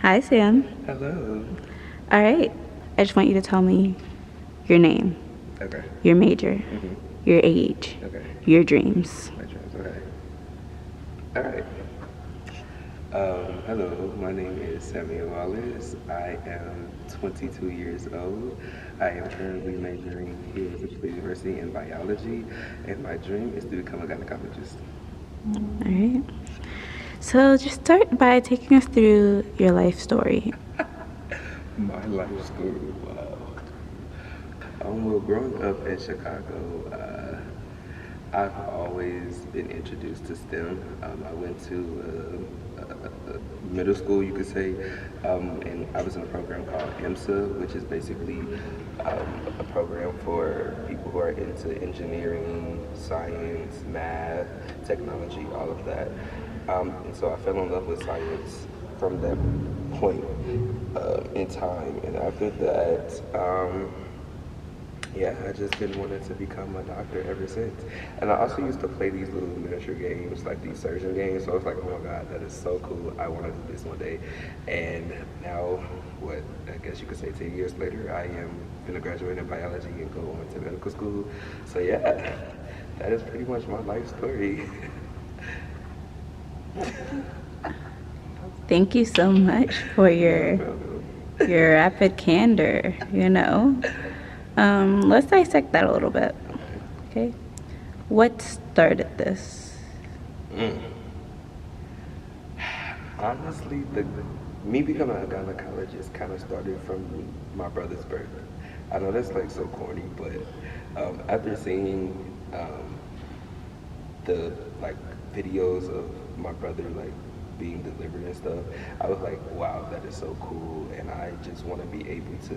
Hi, Sam. Hello. All right. I just want you to tell me your name, Okay. your major, Mhm. your age, Okay. your dreams. My dreams. Okay. All right. Hello. My name is Samuel Wallace. I am 22 years old. I am currently majoring here at Central University in biology, and my dream is to become a gynecologist. All right. So just start by taking us through your life story. My life story. Wow. Well, growing up in Chicago, I've always been introduced to STEM. I went to middle school, you could say, and I was in a program called EMSA, which is basically a program for people who are into engineering, science, math, technology, all of that. And so I fell in love with science from that point in time. And after that, yeah, I just been wanting to become a doctor ever since. And I also used to play these little miniature games, like these surgeon games. So I was like, oh my God, that is so cool. I want to do this one day. And now, what, I guess you could say 10 years later, I am going to graduate in biology and go on to medical school. So yeah, that is pretty much my life story. Thank you so much for No your problem. your rapid candor. Let's dissect that a little bit. Okay. Okay. What started this? Mm. Honestly, the me becoming a gynecologist kind of started from my brother's birth. I know that's like so corny, but after seeing the like videos of my brother like being delivered and stuff, I was like, wow, that is so cool, and I just want to be able to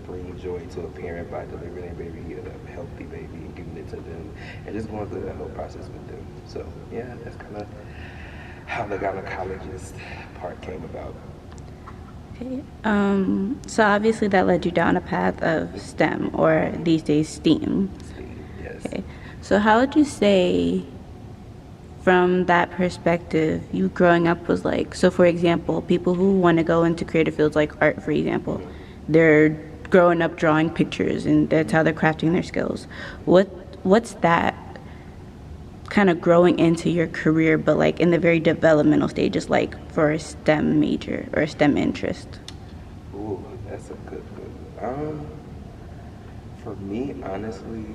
bring joy to a parent by delivering a baby, a healthy baby, and giving it to them, and just going through that whole process with them. So yeah, that's kind of how the gynecologist part came about. Okay. So obviously that led you down a path of STEM or these days STEAM. Steam, yes. Okay. So how would you say from that perspective you growing up was like? So for example, people who want to go into creative fields like art, for example, Hmm. they're growing up drawing pictures and that's how they're crafting their skills. What's that kind of growing into your career, but like in the very developmental stages, like for a STEM major or a STEM interest? Ooh, that's a good one. For me, honestly,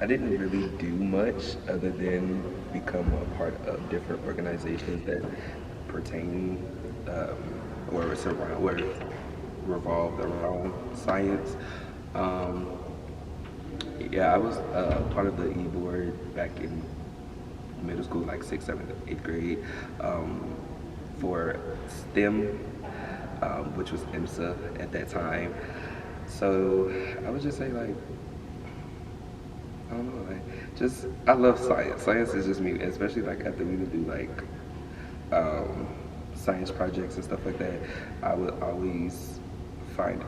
I didn't really do much other than become a part of different organizations that pertain or surround, or revolved around science. Um, yeah, I was part of the e-board back in middle school, like sixth, seventh, eighth grade, um, for STEM, which was IMSA at that time. So I would just say like I don't know, like just I love science. Science is just me, especially like after we would do like um, science projects and stuff like that. I would always find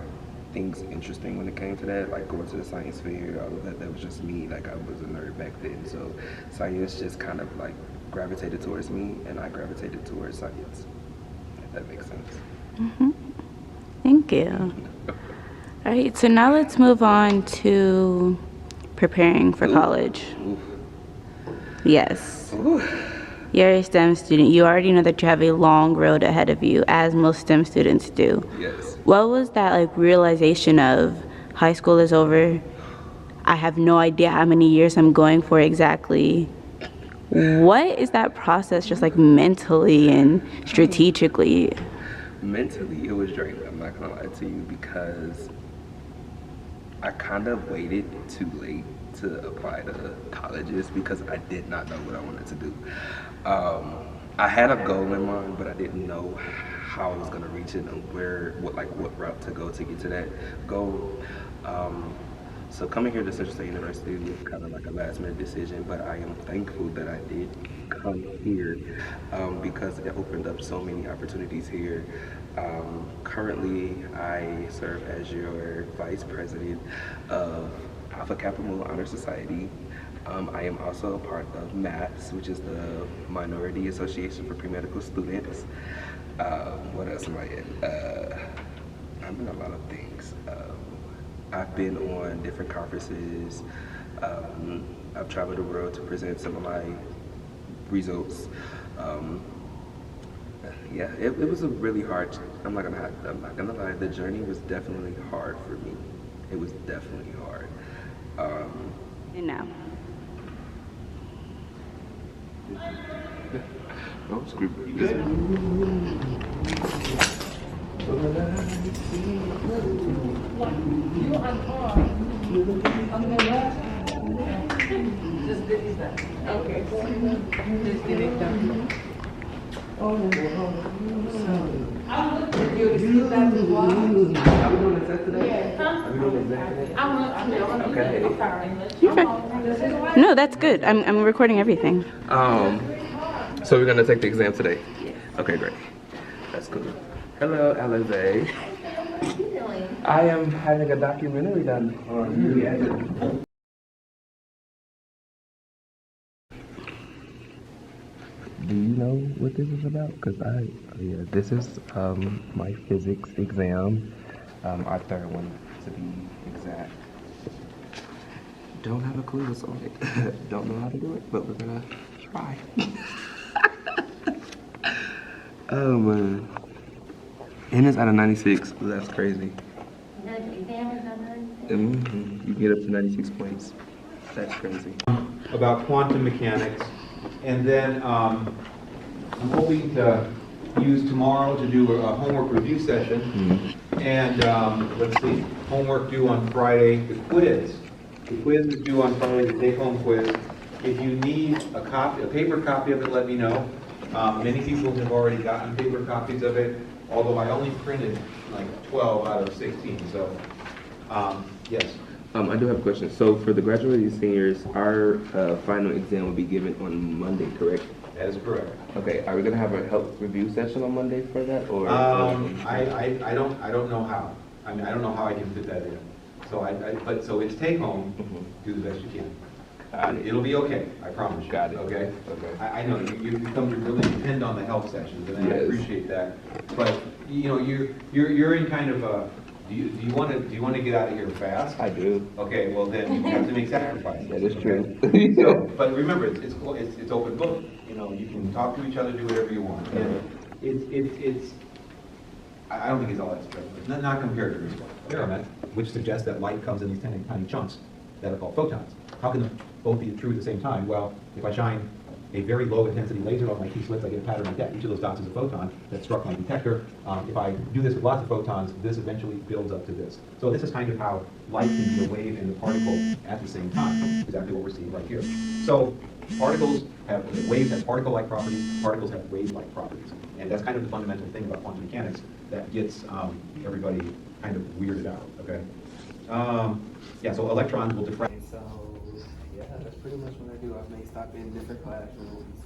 things interesting when it came to that, like going to the science fair, all of that. That was just me. Like I was a nerd back then, so science just kind of like gravitated towards me, and I gravitated towards science. If that makes sense. Thank you. All right, so now let's move on to preparing for Ooh, college. ooh, Yes, ooh. you're a STEM student. You already know that you have a long road ahead of you, as most STEM students do. Yes. What was that like realization of high school is over? I have no idea how many years I'm going for exactly. What is that process just like mentally and strategically? Mentally, it was draining. I'm not gonna lie to you because I kind of waited too late to apply to colleges because I did not know what I wanted to do. I had a goal in mind, but I didn't know how I was gonna reach it and what route to go to get to that goal. Um, so coming here to Central State University was kind of like a last minute decision, but I am thankful that I did come here because it opened up so many opportunities here. Currently, I serve as your vice president of Alpha Kappa Mu Honor Society. I am also a part of MAPS, which is the Minority Association for Pre-Medical Students. What else am I in? I'm in a lot of things. I've been on different conferences. I've traveled the world to present some of my results. Um, yeah, it was a really hard. I'm not gonna lie. The journey was definitely hard for me. It was definitely hard. Um, And now. oh, screw this. No, that's good. I'm recording everything. So we're gonna take the exam today. Okay, great. That's cool. Hello, Alize. I am having a documentary done on you. Do you know what this is about? Because this is my physics exam, our third one to be exact. Don't have a clue what's on it. Don't know how to do it, but we're gonna try. Oh man. And it's out of 96. That's crazy. You get up to 96 points. That's crazy. About quantum mechanics, and then I'm hoping to use tomorrow to do a homework review session, and let's see, homework due on Friday, the quiz. The quiz is due on Friday, the take-home quiz. If you need a copy, a paper copy of it, let me know. Many people have already gotten paper copies of it, although I only printed like 12 out of 16, so yes. I do have a question. So for the graduating seniors, our final exam will be given on Monday, correct? That is correct. Okay, are we gonna have a health review session on Monday for that, or? I don't know how. I mean, I don't know how I can fit that in. So but so it's take home. Do the best you can. It'll be okay. I promise you. Got it. Okay. Okay. I know you've come to really depend on the health sessions, and I appreciate that. But you know, you're in kind of a. Do you want to get out of here fast? I do. Okay. Well, then you have to make sacrifices. That is true. So, but remember, it's open book. You know, you can talk to each other, do whatever you want. And it's. I don't think it's all that special. It's not compared to this experiment, which suggests that light comes in these tiny chunks that are called photons. How can they both be true at the same time? Well, if I shine a very low intensity laser on my two slits, I get a pattern like that. Each of those dots is a photon that struck my detector. If I do this with lots of photons, this eventually builds up to this. So this is kind of how light can be a wave and a particle at the same time. Exactly what we're seeing right here. So waves have particle-like properties, particles have wave-like properties. And that's kind of the fundamental thing about quantum mechanics that gets everybody kind of weirded out, okay? Yeah, so electrons will diffract. So, yeah, that's pretty much what I do. I may stop in different classrooms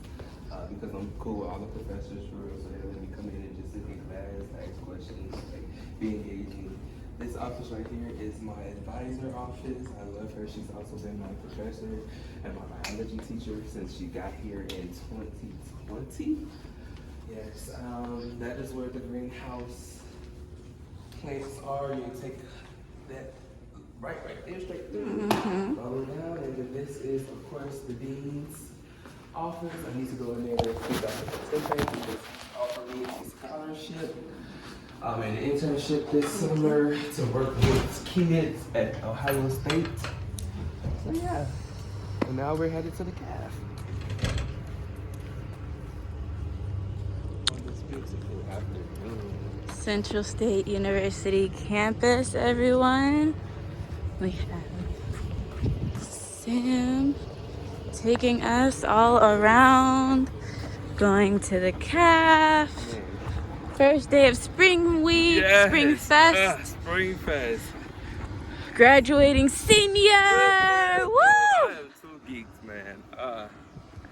because I'm cool with all the professors for real, so they let me come in and just sit in class, ask questions, like, be engaging. This office right here is my advisor office. I love her. She's also been my professor and my biology teacher since she got here in 2020. Yes, that is where the greenhouse plants are. You take that right there, straight through. Follow down, and then this is, of course, the dean's office. I need to go in there to see Dr. Tempe because he offered me a scholarship and an internship this summer to work with kids at Ohio State. So yeah, and now we're headed to the CAF. On this beautiful afternoon. Central State University campus, everyone. We have Sam taking us all around, going to the CAF. First day of spring week, Yes. spring fest. Spring fest. Graduating senior! Woo! I have two geeks, man. A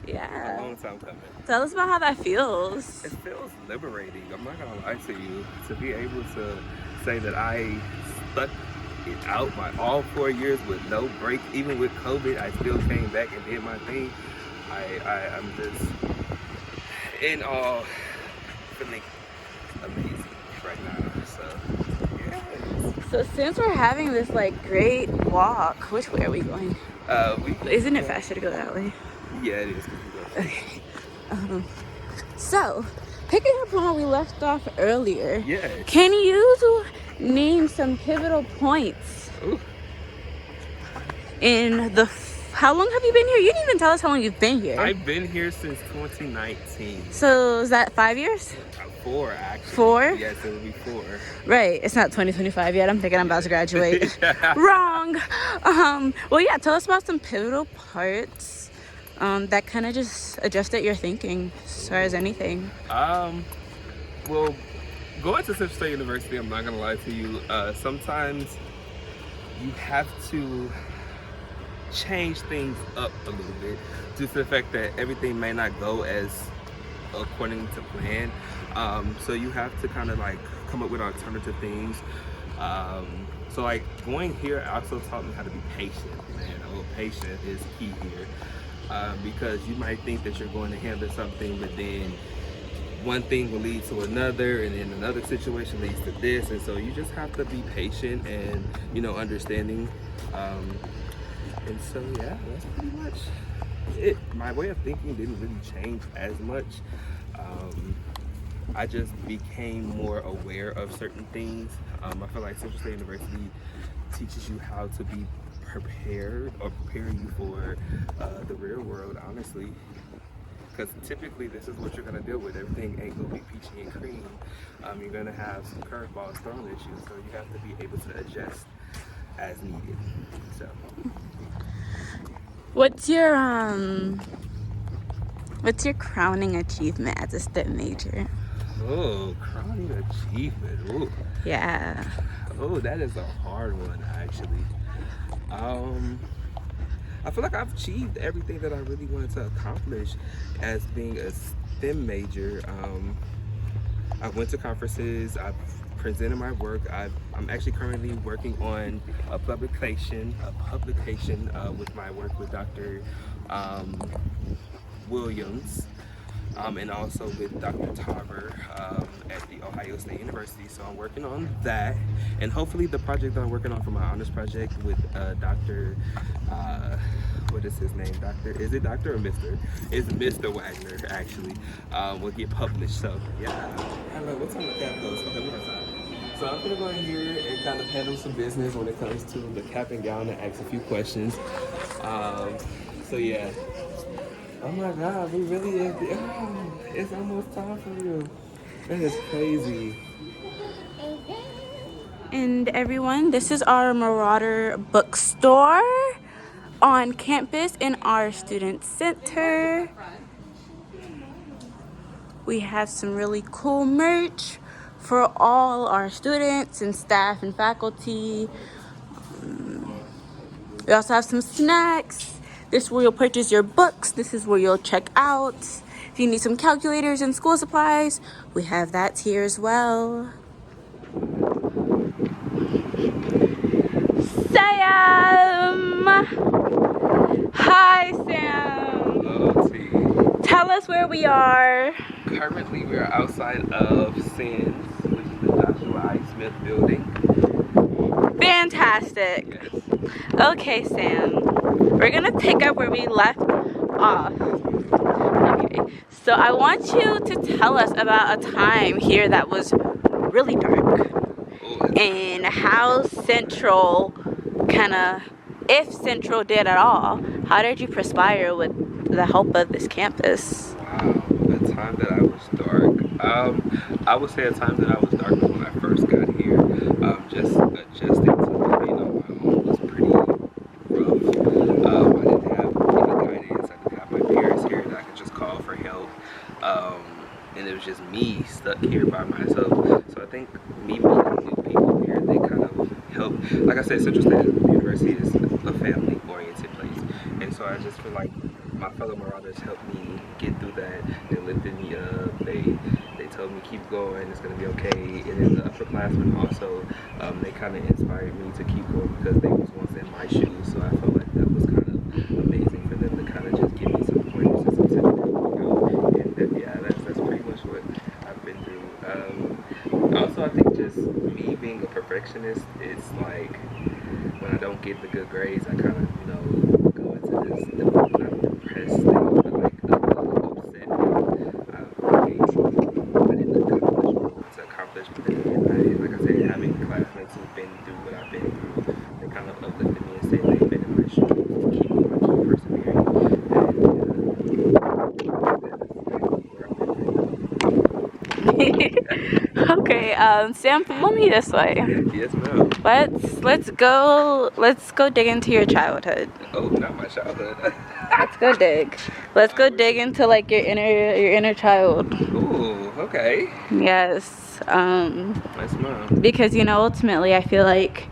Yeah. long time coming. Tell us about how that feels. It feels liberating. I'm not gonna lie to you. To be able to say that I stuck it out my all 4 years with no break, even with COVID, I still came back and did my thing. I'm just in awe, feeling right now. So, yeah. So since we're having this like great walk, which way are we going? Isn't it faster to go that way? Yeah, it is. Okay. So, picking up on where we left off earlier, Yes. can you name some pivotal points Ooh. in the... How long have you been here? You didn't even tell us how long you've been here. I've been here since 2019. So, is that 5 years? 4, actually. 4? Yes, it would be 4. Right, it's not 2025 yet. I'm thinking I'm about to graduate. Wrong. Well, yeah, tell us about some pivotal parts that kind of just adjusted your thinking as far as anything. Well, going to Central State University, I'm not gonna lie to you, sometimes you have to change things up a little bit due to the fact that everything may not go as according to plan. So you have to kind of like come up with alternative things. So like going here also taught me how to be patient, man. Oh, patient is key here. Because you might think that you're going to handle something, but then one thing will lead to another, and then another situation leads to this, and so you just have to be patient and, you know, understanding. And so yeah, that's pretty much it. My way of thinking didn't really change as much. I just became more aware of certain things. I feel like Central State University teaches you how to be prepared, or preparing you for the real world, honestly. Because typically this is what you're going to deal with. Everything ain't going to be peachy and cream. You're going to have some curveballs thrown at you, so you have to be able to adjust as needed. So, What's your crowning achievement as a STEM major? oh, crowning achievement. Ooh. Yeah. Oh, that is a hard one, actually. I feel like I've achieved everything that I really wanted to accomplish as being a STEM major. I went to conferences, I've presented my work. I'm actually currently working on a publication with my work with Dr. Williams. And also with Dr. Tarver at the Ohio State University. So I'm working on that, and hopefully the project that I'm working on for my honors project with Dr. What is his name? Is it Dr. or Mr.? It's Mr. Wagner, actually, will get published. So yeah. Hello, what's on the cap goes? Okay, we have time. So I'm gonna go in here and kind of handle some business when it comes to the cap and gown and ask a few questions. So yeah. Oh my God, we really is. Oh, it's almost time for you. That is crazy. And everyone, this is our Marauder bookstore on campus in our student center. We have some really cool merch for all our students and staff and faculty. We also have some snacks. This is where you'll purchase your books. This is where you'll check out. If you need some calculators and school supplies, we have that here as well. Sam! Hi, Sam. Hello, T. Tell us where we are. Currently, we are outside of SINS, which is the Joshua I. Smith building. Fantastic. Yes. Okay, Sam. We're gonna pick up where we left off. Okay, so I want you to tell us about a time here that was really dark, and how Central if Central did at all, how did you perspire with the help of this campus? Wow, a time that I was dark. I would say a time that I was dark was when I first got here. Just adjusting to being on my own was pretty rough. I didn't have any guidance. I didn't have my parents here that I could just call for help. And it was just me stuck here by myself. So I think me meeting new people here, they kind of help. Like I said, Central State University is a family-oriented place. And so I just feel like my fellow Marauders helped me get through that. They lifted me up. They told me keep going, it's gonna be okay. And then the upperclassmen also, they kind of inspired me to keep going because they was once in my shoes. So I felt like that was kind of amazing for them to kind of just give me some pointers and some tips to go. And that, yeah, that's pretty much what I've been through. Also, I think perfectionist, it's like when I don't get the good grades, I kind of, you know, go into this not depressed state, but like upset. I didn't accomplish what I did. Like I said, having classmates who've been through what I've been through, they kind of uplifted me and said they've been in my shoes to keep persevering. Okay, Sam, follow me this way. Yes, ma'am. Let's go dig into your childhood. Oh, not my childhood. Let's go dig. Let's go dig into like your inner child. Ooh, okay. Yes. Nice, mom. Because, you know, ultimately I feel like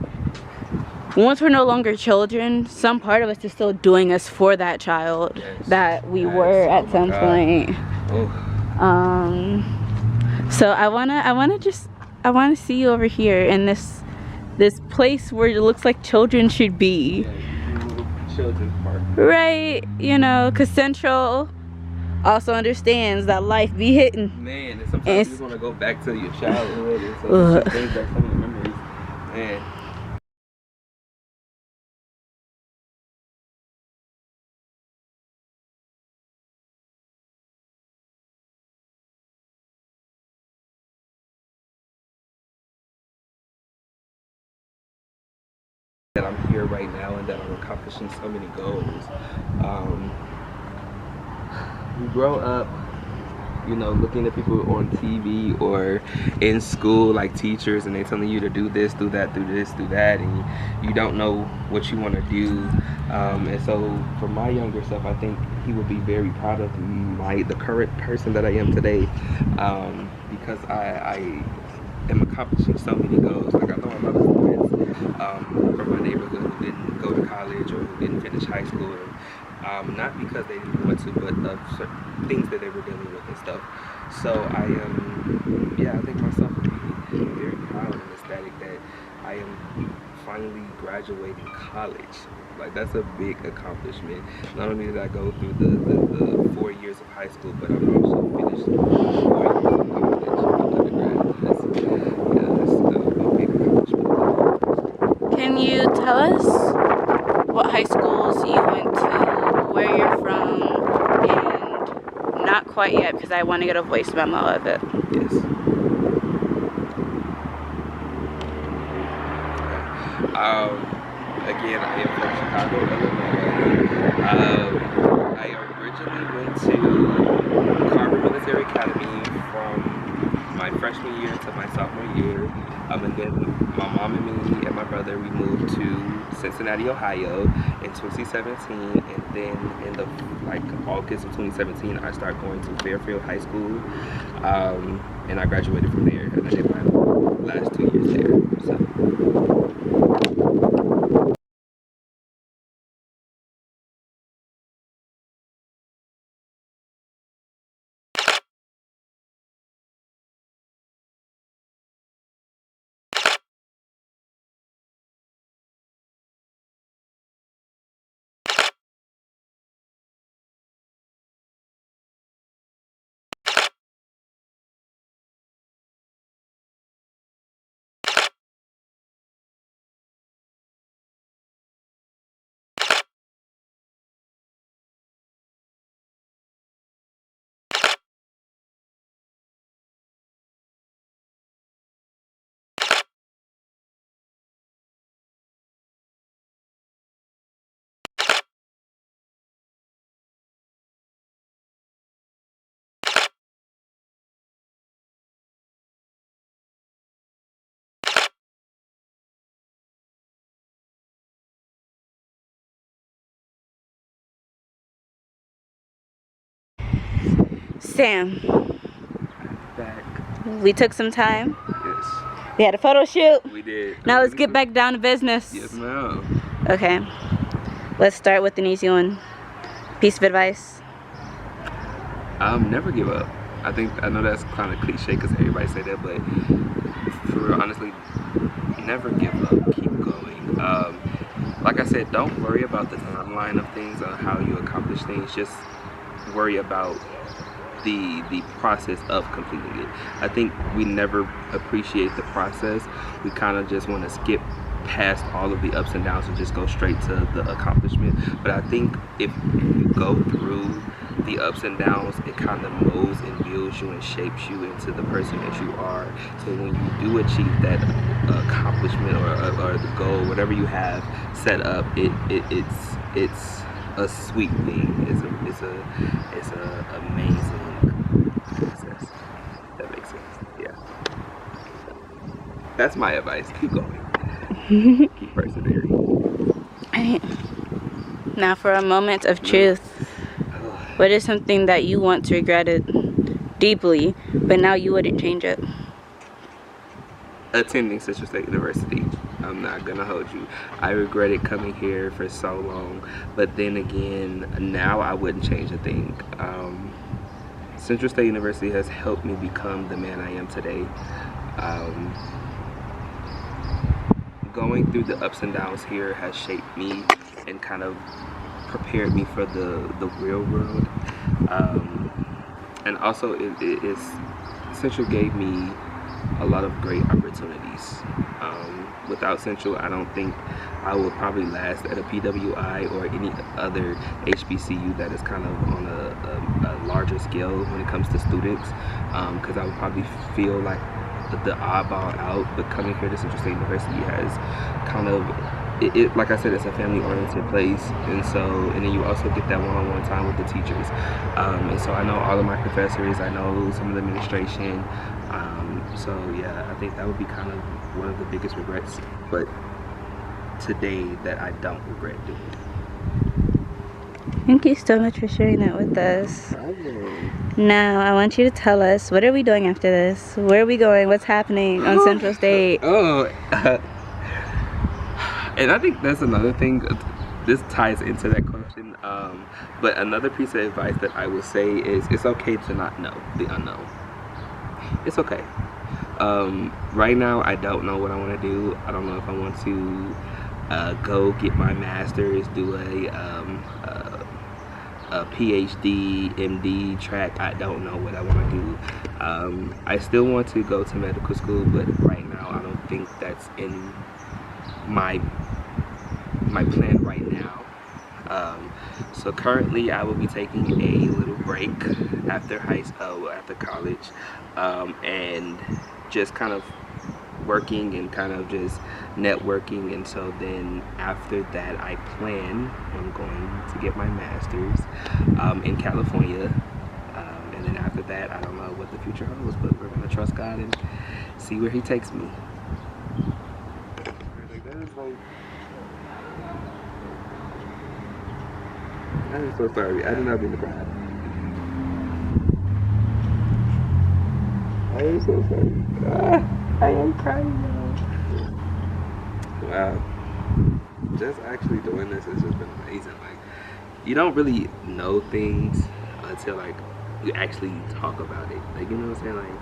once we're no longer children, some part of us is still doing us for that child that we were at some point. Oh. So I wanna see you over here in this place where it looks like children should be. Children's park. Right, you know, cause Central also understands that life be hitting. Man, and sometimes you just want to go back to your childhood and so it brings back some of the memories. Man. That I'm here right now and that I'm accomplishing so many goals. You grow up, you know, looking at people on TV or in school, like teachers, and they telling you to do this, do that, do this, do that, and you don't know what you want to do. And so for my younger self, I think he would be very proud of the current person that I am today, because I am accomplishing so many goals. Like I know a lot of friends from my neighborhood who didn't go to college or who didn't finish high school. Not because they didn't want to, but of certain things that they were dealing with and stuff. So I am, I think myself would be very proud and ecstatic that I am finally graduating college. Like that's a big accomplishment. Not only did I go through the 4 years of high school, but I've also finished 4 years of college, undergrad. That's a big accomplishment. Can you tell us what high schools you went to, where you're from, and not quite yet because I want to get a voice memo of it. Yes. Again, I am from Chicago, Illinois. I originally went to Carver Military Academy from my freshman year to my sophomore year. And then my mom and me and my brother, we moved to Cincinnati, Ohio in 2017. And then in the August of 2017, I started going to Fairfield High School. And I graduated from there. And I did my last 2 years there. So. Sam, Back. we took some time. Yes. We had a photo shoot. We did. Now let's get back down to business. Yes, ma'am. Okay. Let's start with an easy one. Piece of advice. Never give up. I know that's kind of cliche because everybody say that, but for real, honestly, never give up. Keep going. Like I said, don't worry about the timeline of things or how you accomplish things. Just worry about the process of completing it. I think we never appreciate the process. We kind of just want to skip past all of the ups and downs and just go straight to the accomplishment. But I think if you go through the ups and downs, it kind of molds and builds you and shapes you into the person that you are. So when you do achieve that accomplishment or the goal, whatever you have set up, it's a sweet thing. It's a amazing process. That makes sense. Yeah. That's my advice. Keep going. Keep persevering. Right. Now, for a moment of truth, what is something that you once regretted deeply, but now you wouldn't change it? Attending Central State University. I'm not gonna hold you. I regretted coming here for so long, but then again, now I wouldn't change a thing. Central State University has helped me become the man I am today. Going through the ups and downs here has shaped me and kind of prepared me for the real world. And also it is Central gave me a lot of great opportunities. Without Central, I don't think I would probably last at a PWI or any other HBCU that is kind of on a larger scale when it comes to students, because I would probably feel like the oddball out. But coming here to Central State University has kind of, like I said, it's a family-oriented place, and then you also get that one-on-one time with the teachers, and so I know all of my professors, I know some of the administration, so yeah, I think that would be kind of one of the biggest regrets, but today that I don't regret doing. Thank you so much for sharing that with us. Now, I want you to tell us, what are we doing after this? Where are we going? What's happening on Central State? And I think that's another thing. This ties into that question. But another piece of advice that I would say is it's okay to not know the unknown. It's okay. Right now, I don't know what I want to do. I don't know if I want to go get my master's, do a PhD, MD track. I don't know what I want to do. I still want to go to medical school, but right now I don't think that's in my plan right now. So currently I will be taking a little break after after college, and just kind of working and kind of just networking. And so then after that, I plan on going to get my master's in California, and then after that, I don't know what the future holds, but we're gonna trust God and see where He takes me. I'm so sorry. I did not mean to cry. I am so sorry. I am crying now. Wow. Just actually doing this has just been amazing. Like, you don't really know things until like you actually talk about it. Like, you know what I'm saying? Like,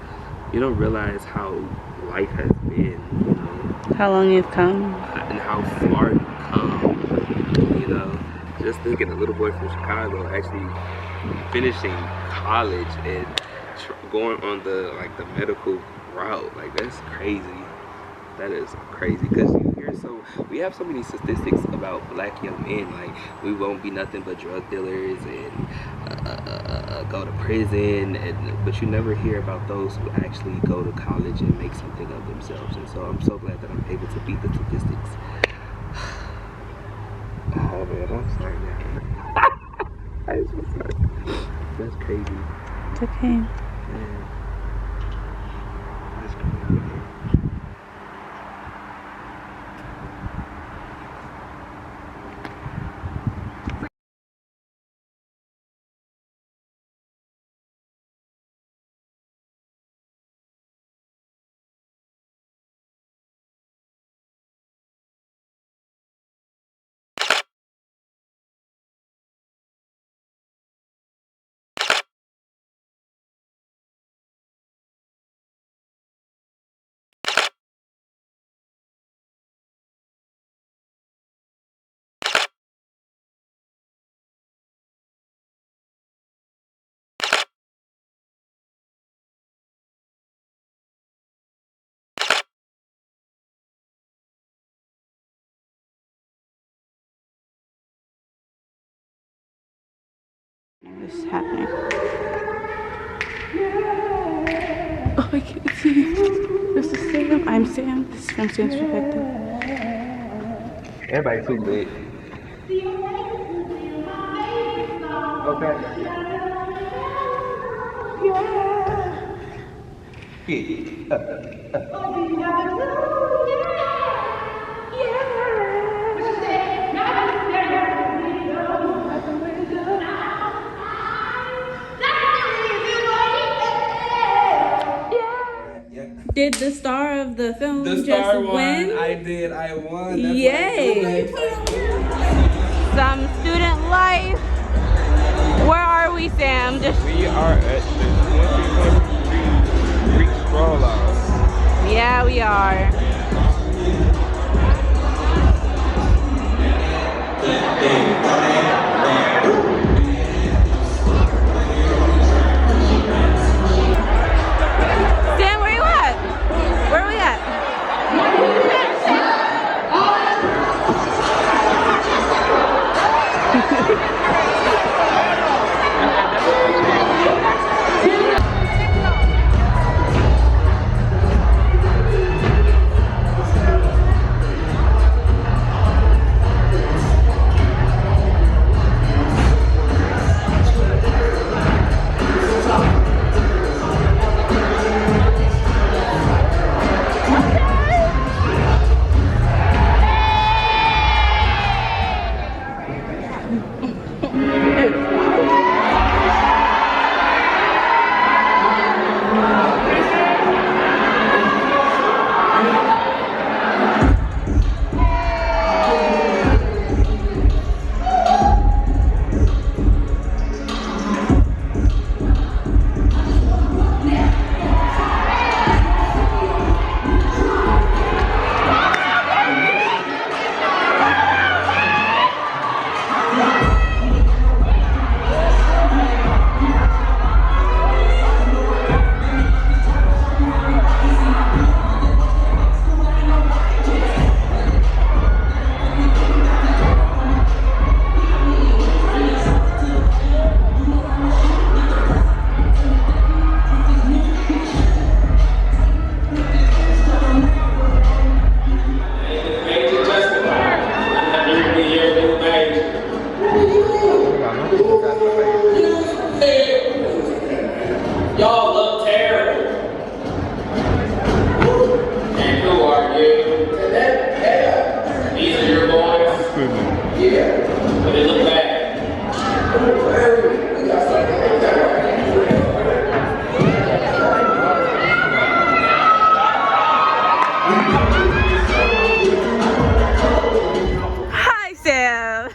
you don't realize how life has been, you know. How long you've come. And how far you've come, you know. Just thinking, a little boy from Chicago actually finishing college and going on the medical route. Like, that's crazy. That is crazy, because we have so many statistics about black young men. Like, we won't be nothing but drug dealers and go to prison, but you never hear about those who actually go to college and make something of themselves. And so I'm so glad that I'm able to beat the statistics. Oh man, I'm sorry, man. I'm so sorry. That's crazy. It's okay. Man. That's crazy. this is happening. Oh, I can't see. This is Sam. I'm Sam. This is from Sam's perspective. Everybody too big. Okay. Did the star of the film The just star win? won. I did. I won. That's Yay! Some student life. Where are we, Sam? Just We are at the 2023 Greek Stroll Off. yeah, we are. Sam, where you at? Where are we at? Y'all look terrible. And who are you? These are your boys? Yeah. But they look bad. Hi, Sam.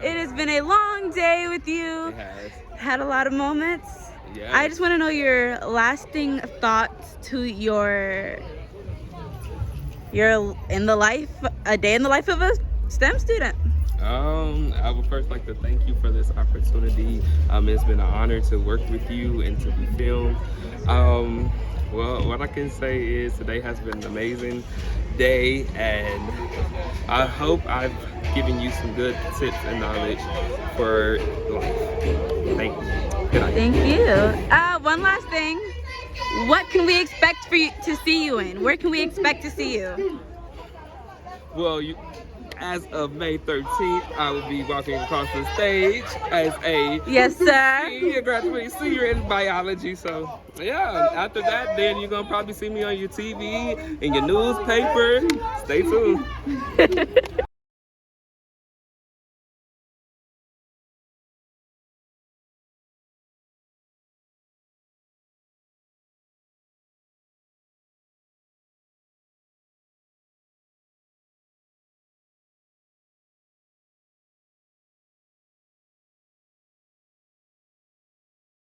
It has been a long day with you. It has. Had a lot of moments. Yeah. I just want to know your lasting thoughts to your in the life, a day in the life of a STEM student. I would first like to thank you for this opportunity. It's been an honor to work with you and to be filmed. Well, what I can say is today has been an amazing day, and I hope I've given you some good tips and knowledge for life. Thank you. Good night. Thank you. One last thing. What can we expect for you to see you in? Where can we expect to see you? Well, as of May 13th, I will be walking across the stage as a Yes, sir. graduating senior in biology. So, yeah, after that, then you're going to probably see me on your TV, in your newspaper. Stay tuned.